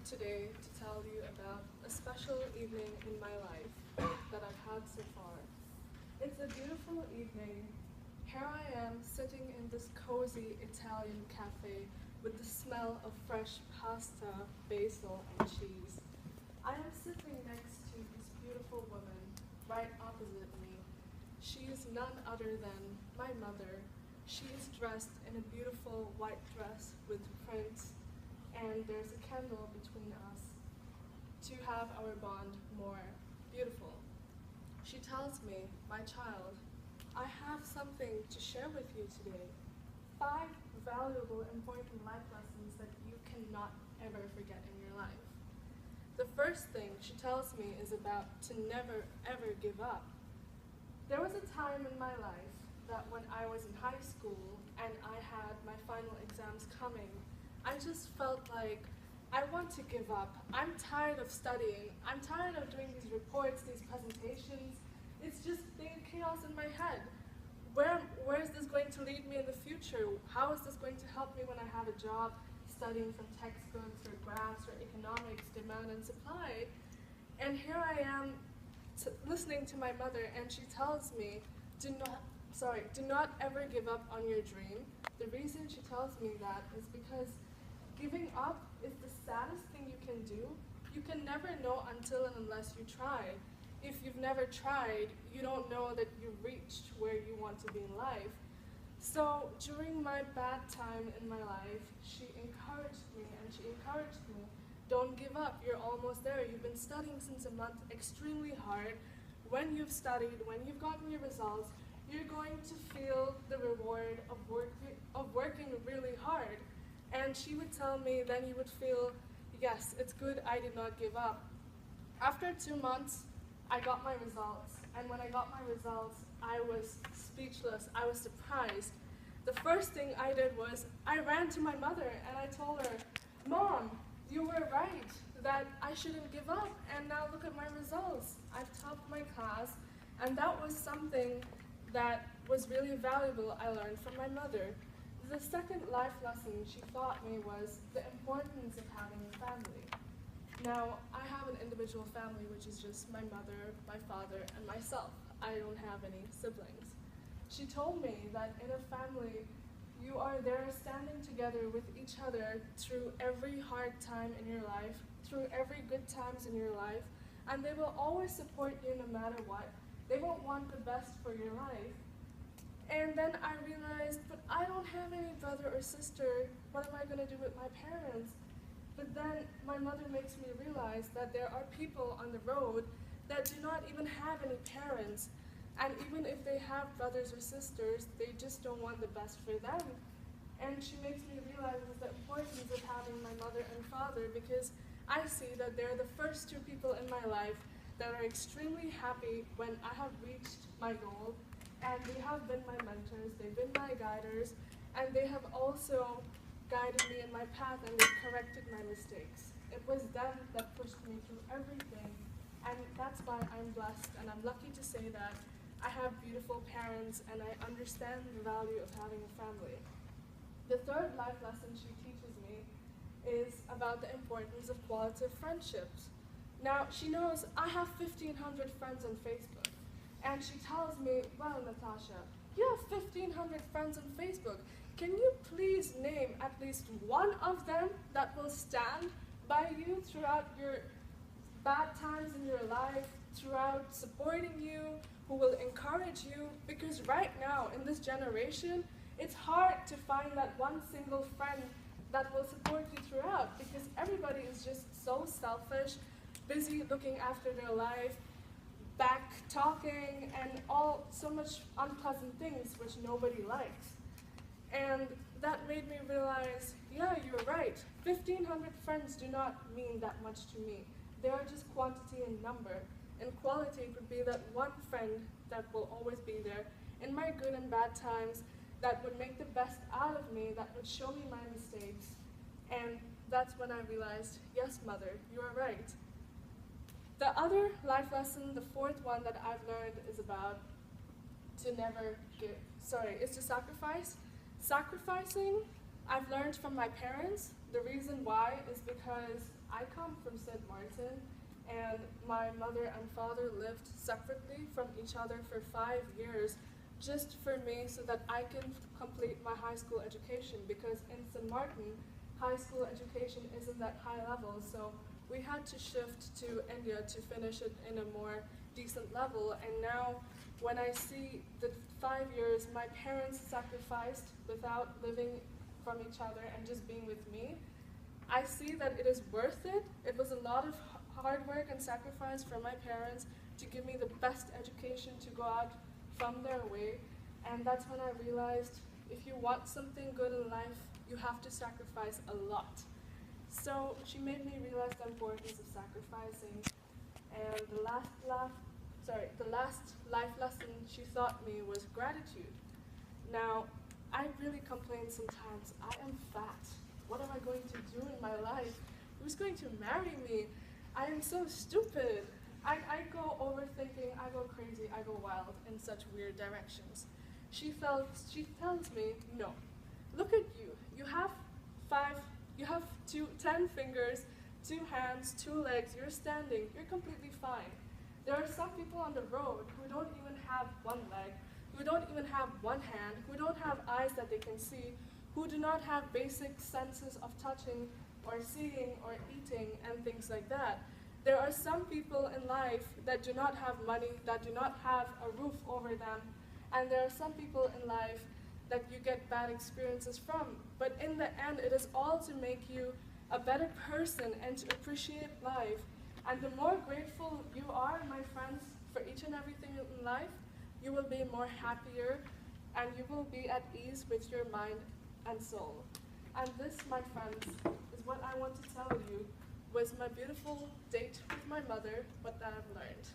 today to tell you about a special evening in my life that I've had so far. It's a beautiful evening. Here I am sitting in this cozy Italian cafe with the smell of fresh pasta, basil, and cheese. I am sitting next to this beautiful woman right opposite me. She is none other than my mother. She is dressed in a beautiful white dress with prints, and there's a candle between us to have our bond more beautiful. She tells me, my child, I have something to share with you today. 5 valuable, important life lessons that you cannot ever forget in your life. The first thing she tells me is about to never ever give up. There was a time in my life that when I was in high school and I had my final exams coming, I just felt like I want to give up. I'm tired of studying. I'm tired of doing these reports, these presentations. It's just being chaos in my head. Where is this going to lead me in the future? How is this going to help me when I have a job studying from textbooks or graphs or economics, demand and supply? And here I am listening to my mother, and she tells me, do not ever give up on your dream. The reason she tells me that is because giving up is the saddest thing you can do. You can never know until and unless you try. If you've never tried, you don't know that you've reached where you want to be in life. So during my bad time in my life, she encouraged me, don't give up, you're almost there. You've been studying since a month extremely hard. When you've studied, when you've gotten your results, you're going to feel the reward of working really hard. And she would tell me, then you would feel, yes, it's good I did not give up. After 2 months, I got my results. And when I got my results, I was speechless. I was surprised. The first thing I did was I ran to my mother and I told her, Mom, you were right that I shouldn't give up, and now look at my results. I've topped my class, and that was something that was really valuable I learned from my mother. The second life lesson she taught me was the importance of having a family. Now, I have an individual family, which is just my mother, my father, and myself. I don't have any siblings. She told me that in a family, you are there standing together with each other through every hard time in your life, through every good times in your life, and they will always support you no matter what. They will want the best for your life. And then I realized, but I don't have any brother or sister. What am I going to do with my parents? But then my mother makes me realize that there are people on the road that do not even have any parents. And even if they have brothers or sisters, they just don't want the best for them. And she makes me realize the importance of having my mother and father, because I see that they're the first 2 people in my life that are extremely happy when I have reached my goal. And they have been my mentors, they've been my guiders, and they have also guided me in my path and they corrected my mistakes. It was them that pushed me through everything, and that's why I'm blessed, and I'm lucky to say that I have beautiful parents and I understand the value of having a family. The third life lesson she teaches me is about the importance of quality friendships. Now, she knows I have 1,500 friends on Facebook, and she tells me, well, Natasha, you have 1,500 friends on Facebook. Can you please name at least one of them that will stand by you throughout your bad times in your life, throughout supporting you, who will encourage you? Because right now, in this generation, it's hard to find that one single friend that will support you throughout, because everybody is just so selfish, busy looking after their life, back talking, and so much unpleasant things which nobody likes. And that made me realize, yeah, you're right. 1,500 friends do not mean that much to me. They are just quantity and number. And quality would be that one friend that will always be there in my good and bad times, that would make the best out of me, that would show me my mistakes. And that's when I realized, yes, mother, you are right. The other life lesson, the fourth one that I've learned, is about to never is to sacrifice. Sacrificing, I've learned from my parents. the reason why is because I come from St. Martin, and my mother and father lived separately from each other for 5 years just for me so that I can complete my high school education, because in St. Martin, high school education isn't that high level, so we had to shift to India to finish it in a more decent level. And now when I see the 5 years my parents sacrificed without living from each other and just being with me, I see that it is worth it. It was a lot of hard work and sacrifice from my parents to give me the best education, to go out from their way. And that's when I realized if you want something good in life, you have to sacrifice a lot. So she made me realize the importance of sacrificing. And the last life lesson she taught me was gratitude. Now, I really complain sometimes. I am fat. What am I going to do in my life? Who's going to marry me? I am so stupid. I go overthinking, I go crazy, I go wild in such weird directions. She tells me, no, look at you. You have 10 fingers, 2 hands, 2 legs, you're standing, you're completely fine. There are some people on the road who don't even have 1 leg, who don't even have 1 hand, who don't have eyes that they can see, who do not have basic senses of touching or seeing or eating and things like that. There are some people in life that do not have money, that do not have a roof over them, and there are some people in life that you get bad experiences from. But in the end, it is all to make you a better person and to appreciate life. And the more grateful you are, my friends, for each and everything in life, you will be more happier and you will be at ease with your mind and soul. And this, my friends, is what I want to tell you was my beautiful date with my mother, what that I've learned.